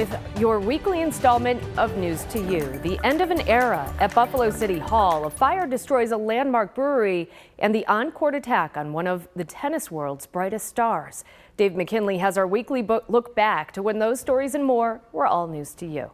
With your weekly installment of News to You. The end of an era at Buffalo City Hall. A fire destroys a landmark brewery and the on-court attack on one of the tennis world's brightest stars. Dave McKinley has our weekly look back to when those stories and more were all news to you.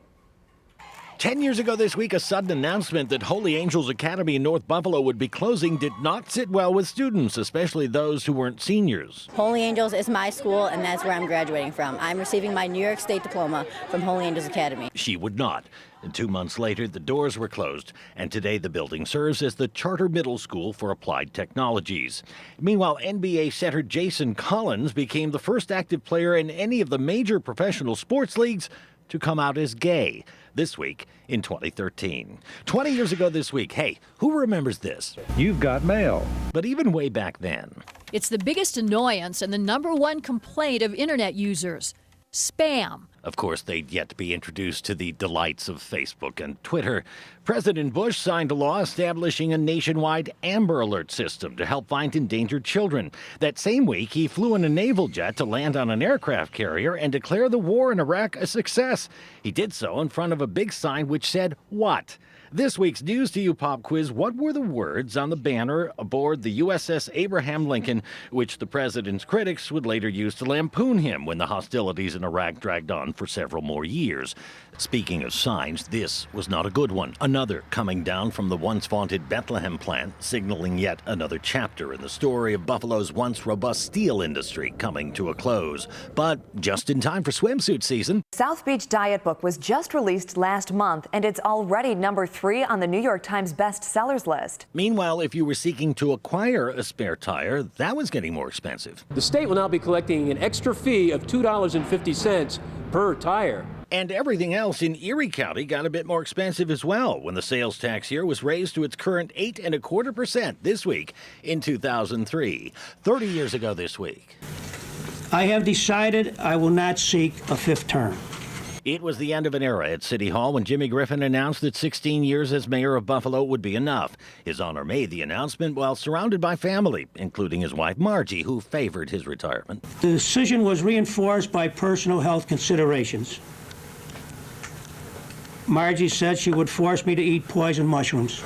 10 years ago this week, a sudden announcement that Holy Angels Academy in North Buffalo would be closing did not sit well with students, especially those who weren't seniors. Holy Angels is my school, and that's where I'm graduating from. I'm receiving my New York State diploma from Holy Angels Academy. She would not. And 2 months later, the doors were closed, and today the building serves as the Charter Middle School for Applied Technologies. Meanwhile, NBA center Jason Collins became the first active player in any of the major professional sports leagues to come out as gay this week in 2013. 20 years ago this week, hey, who remembers this? You've got mail. But even way back then. It's the biggest annoyance and the #1 complaint of internet users. Spam. Of course, they'd yet to be introduced to the delights of Facebook and Twitter. President Bush signed a law establishing a nationwide Amber Alert system to help find endangered children. That same week, he flew in a naval jet to land on an aircraft carrier and declare the war in Iraq a success. He did so in front of a big sign which said, "What?" This week's News to You pop quiz, what were the words on the banner aboard the USS Abraham Lincoln, which the president's critics would later use to lampoon him when the hostilities in Iraq dragged on for several more years? Speaking of signs, this was not a good one. Another coming down from the once vaunted Bethlehem plant, signaling yet another chapter in the story of Buffalo's once robust steel industry coming to a close. But just in time for swimsuit season. South Beach Diet Book was just released last month, and it's already #3 on the New York Times bestsellers list. Meanwhile, if you were seeking to acquire a spare tire, that was getting more expensive. The state will now be collecting an extra fee of $2.50 per tire. And everything else in Erie County got a bit more expensive as well when the sales tax here was raised to its current 8.25% this week in 2003. 30 years ago this week. I have decided I will not seek a 5th term. It was the end of an era at City Hall when Jimmy Griffin announced that 16 years as mayor of Buffalo would be enough. His honor made the announcement while surrounded by family, including his wife Margie, who favored his retirement. The decision was reinforced by personal health considerations. Margie said she would force me to eat poison mushrooms.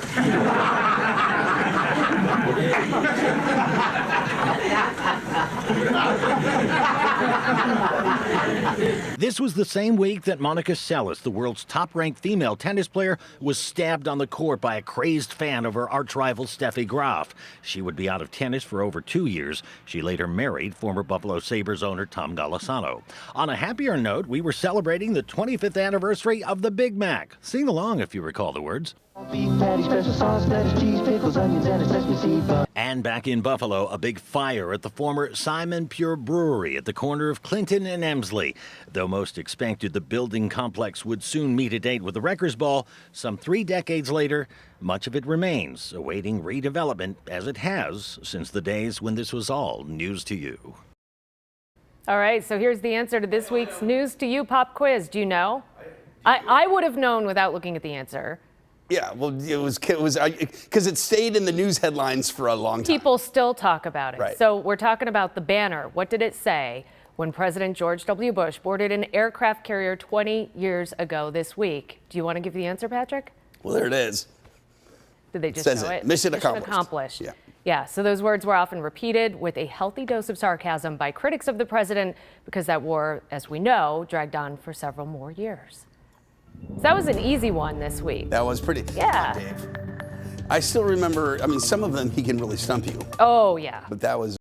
This was the same week that Monica Seles, the world's top-ranked female tennis player, was stabbed on the court by a crazed fan of her arch-rival Steffi Graf. She would be out of tennis for over 2 years. She later married former Buffalo Sabres owner Tom Golisano. On a happier note, we were celebrating the 25th anniversary of the Big Mac. Sing along if you recall the words. And back in Buffalo, a big fire at the former Simon Pure Brewery at the corner of Clinton and Emsley. Though most expected the building complex would soon meet a date with the Wreckers Ball, some 3 decades later, much of it remains, awaiting redevelopment as it has since the days when this was all news to you. All right, so here's the answer to this week's News to You pop quiz. Do you know? I would have known without looking at the answer. Yeah, well, it was because it stayed in the news headlines for a long time. People still talk about it. Right. So we're talking about the banner. What did it say when President George W. Bush boarded an aircraft carrier 20 years ago this week? Do you want to give the answer, Patrick? Well, there it is. Did they just Says know it. it? Mission accomplished. Yeah. Yeah. Yeah, so those words were often repeated with a healthy dose of sarcasm by critics of the president because that war, as we know, dragged on for several more years. So that was an easy one this week. That was pretty. Yeah. Dave. I still remember, I mean, some of them he can really stump you. Oh, yeah. But that was